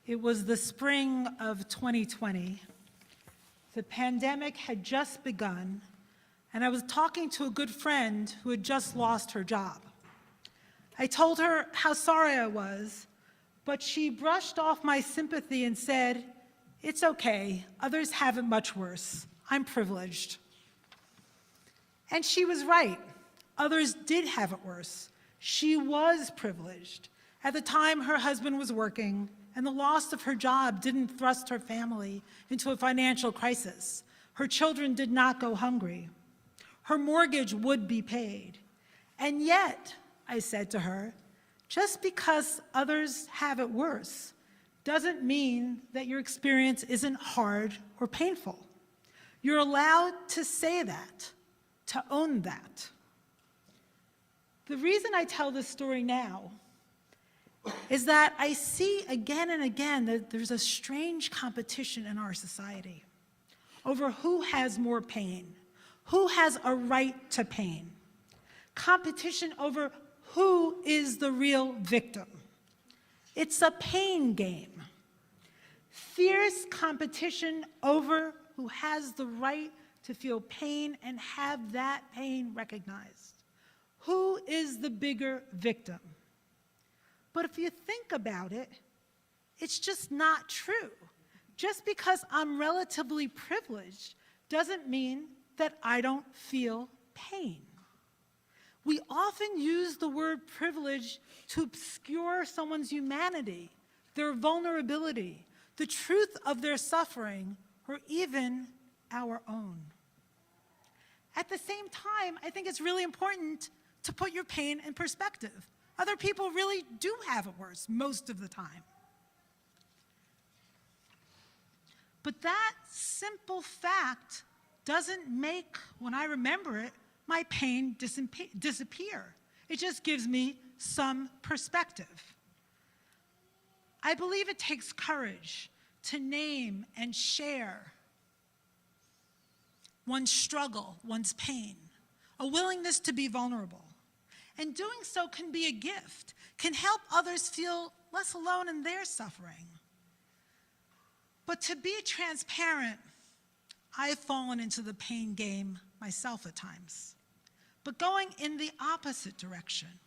It was the spring of 2020. The pandemic had just begun, and I was talking to a good friend who had just lost her job. I told her how sorry I was, but she brushed off my sympathy and said, "It's okay, others have it much worse. I'm privileged." And she was right. Others did have it worse. She was privileged. At the time, her husband was working, and the loss of her job didn't thrust her family into a financial crisis. Her children did not go hungry. Her mortgage would be paid. And yet, I said to her, just because others have it worse doesn't mean that your experience isn't hard or painful. You're allowed to say that, to own that. The reason I tell this story now is that I see again and again that there's a strange competition in our society over who has more pain, who has a right to pain, competition over who is the real victim. It's a pain game. Fierce competition over who has the right to feel pain and have that pain recognized. Who is the bigger victim? But if you think about it, it's just not true. Just because I'm relatively privileged doesn't mean that I don't feel pain. We often use the word privilege to obscure someone's humanity, their vulnerability, the truth of their suffering, or even our own. At the same time, I think it's really important to put your pain in perspective. Other people really do have it worse most of the time. But that simple fact doesn't make, when I remember it, my pain disappear. It just gives me some perspective. I believe it takes courage to name and share one's struggle, one's pain, a willingness to be vulnerable. And doing so can be a gift, can help others feel less alone in their suffering. But to be transparent, I've fallen into the pain game myself at times, but going in the opposite direction.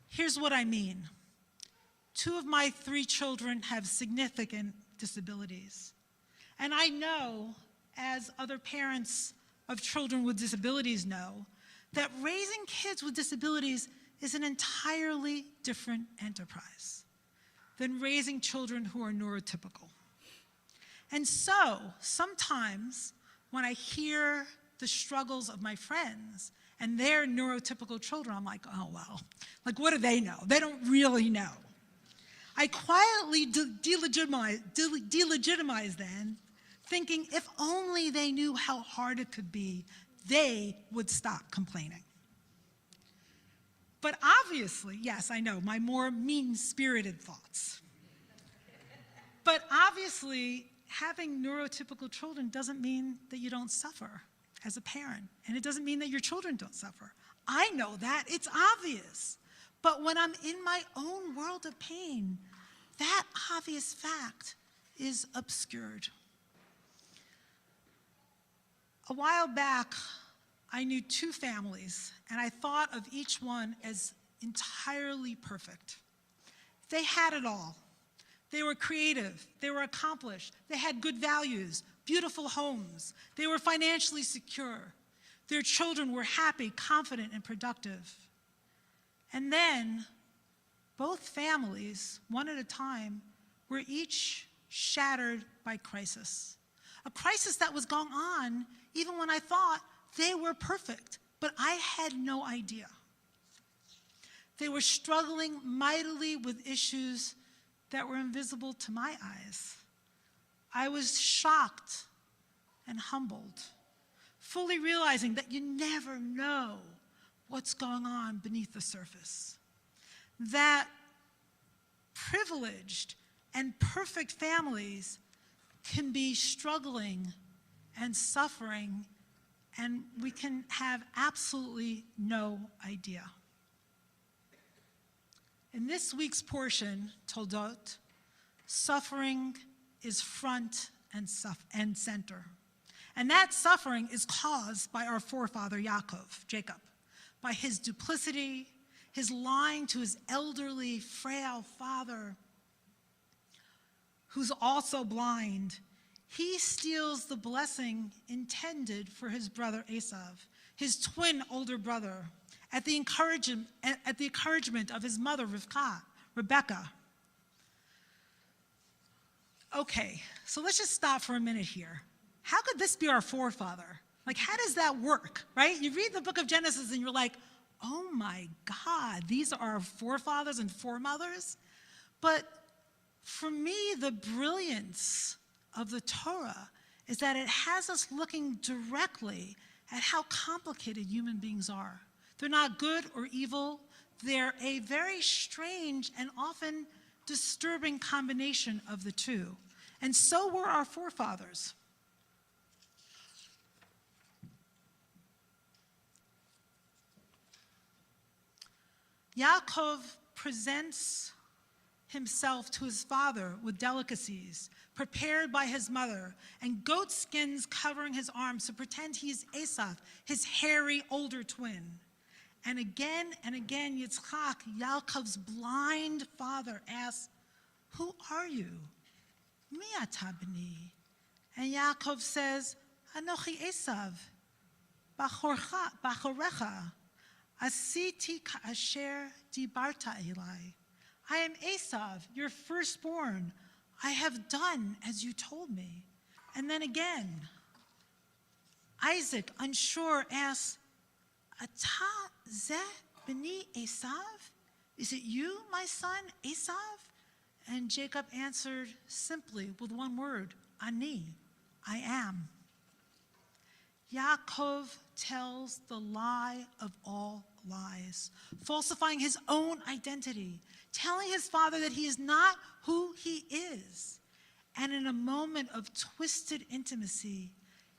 Here's what I mean. 2 of my 3 children have significant disabilities. And I know, as other parents of children with disabilities know, that raising kids with disabilities is an entirely different enterprise than raising children who are neurotypical. And so, sometimes when I hear the struggles of my friends and their neurotypical children, I'm like, oh, well, like, what do they know? They don't really know. I quietly delegitimize them, thinking if only they knew how hard it could be, they would stop complaining. But obviously, yes, I know, my more mean-spirited thoughts. But obviously, having neurotypical children doesn't mean that you don't suffer as a parent, and it doesn't mean that your children don't suffer. I know that, it's obvious. But when I'm in my own world of pain, that obvious fact is obscured. A while back, I knew 2 families, and I thought of each one as entirely perfect. They had it all. They were creative, they were accomplished, they had good values, beautiful homes, they were financially secure. Their children were happy, confident, and productive. And then, both families, one at a time, were each shattered by crisis. A crisis that was going on even when I thought they were perfect, but I had no idea. They were struggling mightily with issues that were invisible to my eyes. I was shocked and humbled, fully realizing that you never know what's going on beneath the surface. That privileged and perfect families can be struggling and suffering, and we can have absolutely no idea. In this week's portion, Toldot, suffering is front and center. And that suffering is caused by our forefather Jacob, by his duplicity, his lying to his elderly, frail father, who's also blind. He steals the blessing intended for his brother Esav, his twin older brother, at the encouragement of his mother Rebecca. Okay, so let's just stop for a minute here. How could this be our forefather? Like, how does that work, right? You read the book of Genesis and you're like, oh my God, these are our forefathers and foremothers? But for me, the brilliance of the Torah is that it has us looking directly at how complicated human beings are. They're not good or evil. They're a very strange and often disturbing combination of the two. And so were our forefathers. Yaakov presents himself to his father with delicacies prepared by his mother and goat skins covering his arms to pretend he's Esav, his hairy older twin. And again, Yitzchak, Yaakov's blind father, asks, "Who are you?" "Mi ata bni." And Yaakov says, "Anochi Esav, bachorecha, asiti ka'asher dibarta elai." I am Esav, your firstborn. I have done as you told me. And then again, Isaac, unsure, asks, "Ata zeh b'ni Esav? Is it you, my son, Esav?" And Jacob answered simply with one word, "Ani," I am. Yaakov tells the lie of all lies, falsifying his own identity, telling his father that he is not who he is. And in a moment of twisted intimacy,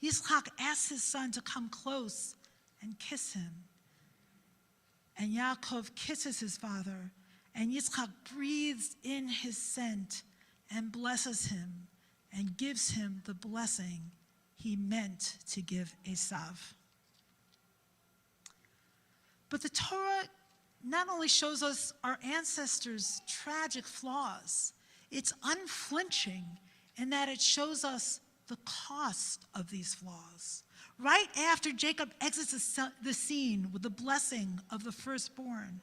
Yitzchak asks his son to come close and kiss him. And Yaakov kisses his father, and Yitzchak breathes in his scent and blesses him and gives him the blessing he meant to give Esav. But the Torah not only shows us our ancestors' tragic flaws, it's unflinching in that it shows us the cost of these flaws. Right after Jacob exits the scene with the blessing of the firstborn,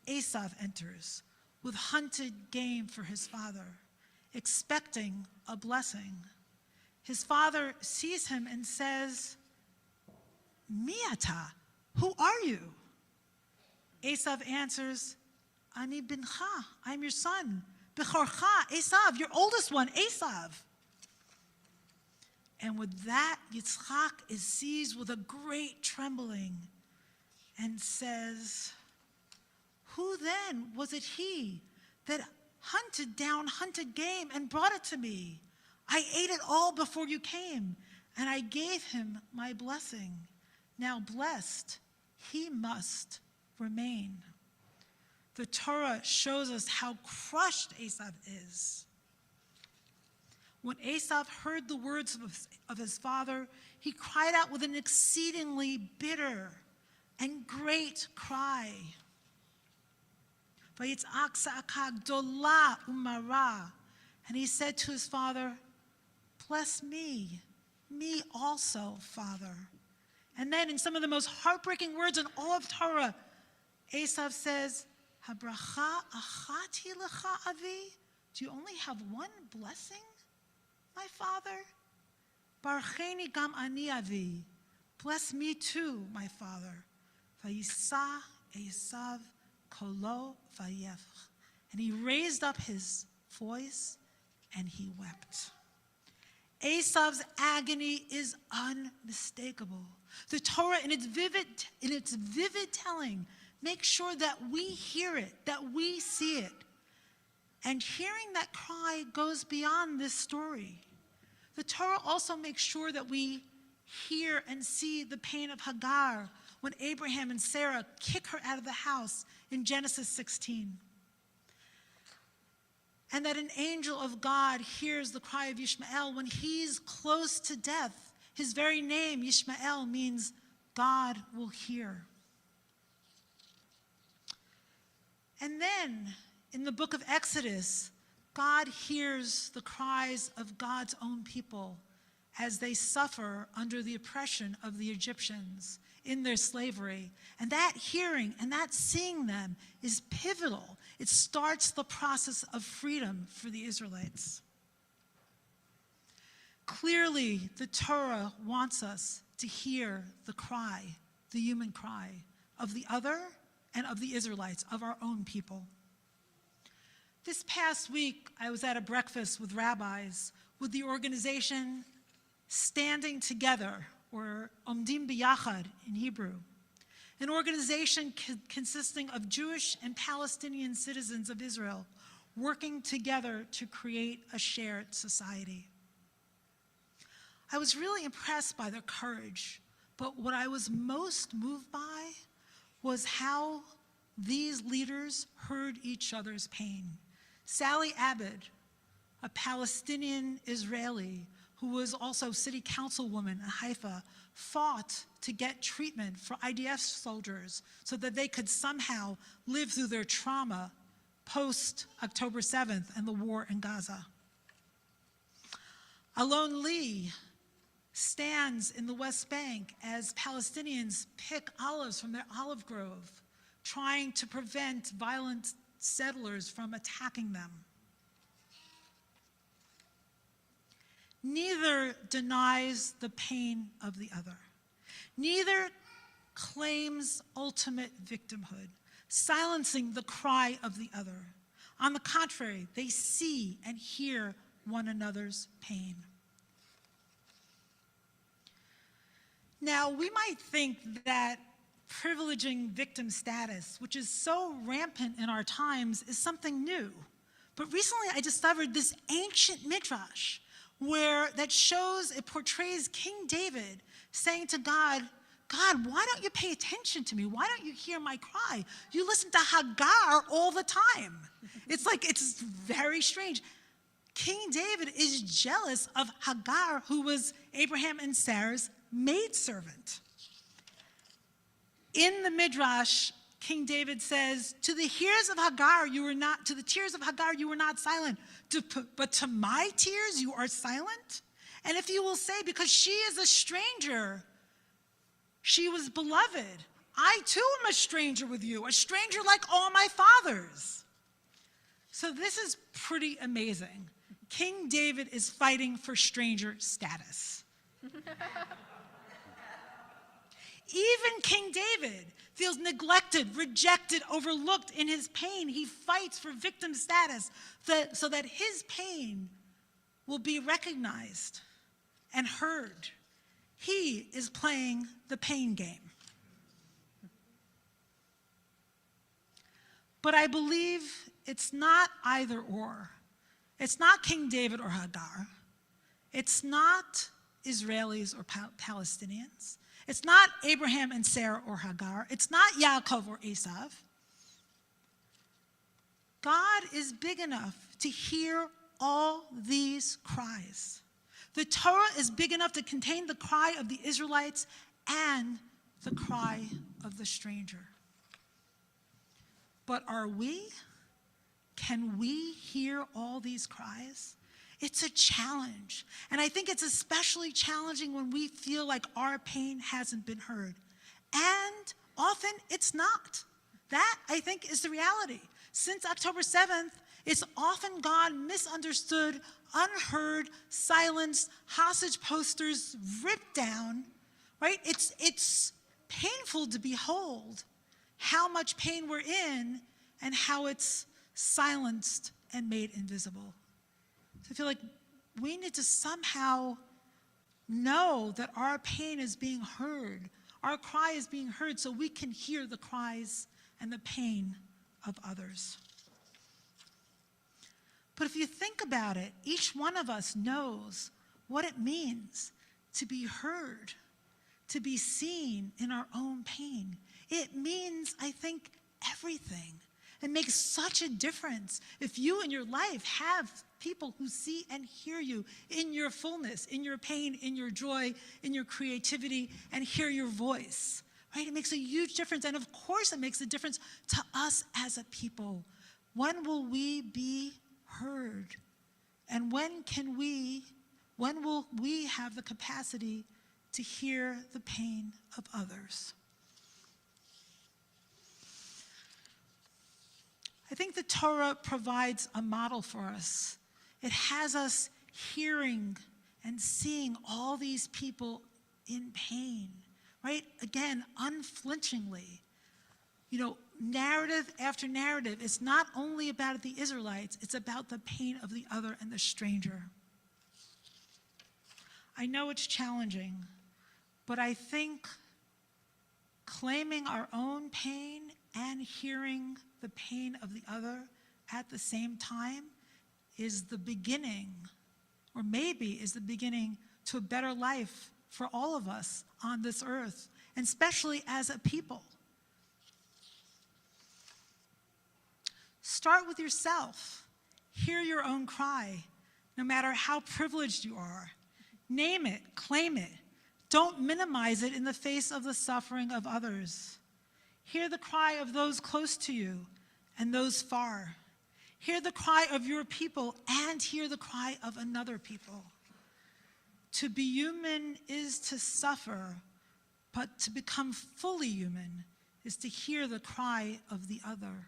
Esav enters with hunted game for his father, expecting a blessing. His father sees him and says, "Mi ata, who are you?" Esav answers, "Ani bincha, I'm your son. Bechorcha, Esav, your oldest one, Esav." And with that, Yitzchak is seized with a great trembling and says, "Who then was it he that hunted game and brought it to me? I ate it all before you came, and I gave him my blessing. Now blessed, he must remain." The Torah shows us how crushed Esav is. When Esav heard the words of his father, he cried out with an exceedingly bitter and great cry. Vayitzak sa'aka gdola umara. And he said to his father, "Bless me also, Father." And then in some of the most heartbreaking words in all of Torah, Esav says, "Habracha achati lecha avi." Do you only have one blessing, my father? "Barcheni gam ani avi." Bless me too, my father. Vayisa Esav kolo vayef. And he raised up his voice and he wept. Esav's agony is unmistakable. The Torah, in its vivid telling, makes sure that we hear it, that we see it. And hearing that cry goes beyond this story. The Torah also makes sure that we hear and see the pain of Hagar when Abraham and Sarah kick her out of the house in Genesis 16. and that an angel of God hears the cry of Yishmael when he's close to death. His very name, Yishmael, means God will hear. And then, in the book of Exodus, God hears the cries of God's own people as they suffer under the oppression of the Egyptians in their slavery. And that hearing and that seeing them is pivotal. It starts the process of freedom for the Israelites. Clearly, the Torah wants us to hear the cry, the human cry, of the other and of the Israelites, of our own people. This past week, I was at a breakfast with rabbis with the organization Standing Together, or Omdim B'Yachad in Hebrew, an organization consisting of Jewish and Palestinian citizens of Israel working together to create a shared society. I was really impressed by their courage, but what I was most moved by was how these leaders heard each other's pain. Sally Abed, a Palestinian Israeli who was also city councilwoman in Haifa, fought to get treatment for IDF soldiers so that they could somehow live through their trauma post-October 7th and the war in Gaza. Alon Lee stands in the West Bank as Palestinians pick olives from their olive grove, trying to prevent violent settlers from attacking them. Neither denies the pain of the other. Neither claims ultimate victimhood, silencing the cry of the other. On the contrary, they see and hear one another's pain. Now, we might think that privileging victim status, which is so rampant in our times, is something new. But recently I discovered this ancient midrash that shows, it portrays King David saying to God, God, why don't you pay attention to me? Why don't you hear my cry? You listen to Hagar all the time. It's very strange. King David is jealous of Hagar, who was Abraham and Sarah's maidservant. In the Midrash, King David says, to the tears of Hagar you were not silent, but to my tears you are silent. And if you will say, because she is a stranger, she was beloved, I too am a stranger with you, a stranger like all my fathers. So this is pretty amazing. King David is fighting for stranger status. Even King David feels neglected, rejected, overlooked in his pain. He fights for victim status so that his pain will be recognized and heard. He is playing the pain game. But I believe it's not either or. It's not King David or Hagar. It's not Israelis or Palestinians. It's not Abraham and Sarah or Hagar. It's not Yaakov or Esav. God is big enough to hear all these cries. The Torah is big enough to contain the cry of the Israelites and the cry of the stranger. But are we? Can we hear all these cries? It's a challenge. And I think it's especially challenging when we feel like our pain hasn't been heard. And often it's not. That, I think, is the reality. Since October 7th, it's often gone misunderstood, unheard, silenced, hostage posters ripped down, right? It's painful to behold how much pain we're in and how it's silenced and made invisible. So I feel like we need to somehow know that our pain is being heard, our cry is being heard, so we can hear the cries and the pain of others. But if you think about it, each one of us knows what it means to be heard, to be seen in our own pain. It means, I think, everything. It makes such a difference if you in your life have people who see and hear you in your fullness, in your pain, in your joy, in your creativity, and hear your voice, right? It makes a huge difference. And of course, it makes a difference to us as a people. When will we be heard? And when will we have the capacity to hear the pain of others? I think the Torah provides a model for us. It has us hearing and seeing all these people in pain, right? Again, unflinchingly. Narrative after narrative, it's not only about the Israelites, it's about the pain of the other and the stranger. I know it's challenging, but I think claiming our own pain and hearing the pain of the other at the same time is the beginning, or maybe is the beginning to a better life for all of us on this earth, and especially as a people. Start with yourself. Hear your own cry, no matter how privileged you are. Name it, claim it. Don't minimize it in the face of the suffering of others. Hear the cry of those close to you and those far. Hear the cry of your people and hear the cry of another people. To be human is to suffer, but to become fully human is to hear the cry of the other.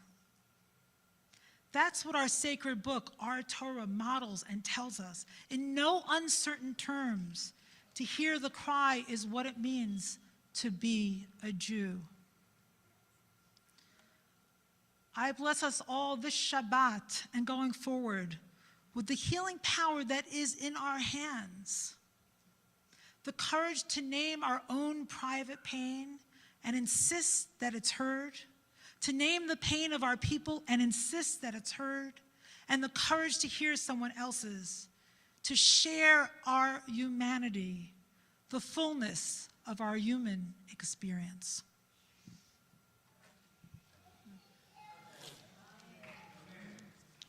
That's what our sacred book, our Torah, models and tells us. In no uncertain terms, to hear the cry is what it means to be a Jew. I bless us all this Shabbat and going forward with the healing power that is in our hands. The courage to name our own private pain and insist that it's heard. To name the pain of our people and insist that it's heard, and the courage to hear someone else's, to share our humanity, the fullness of our human experience.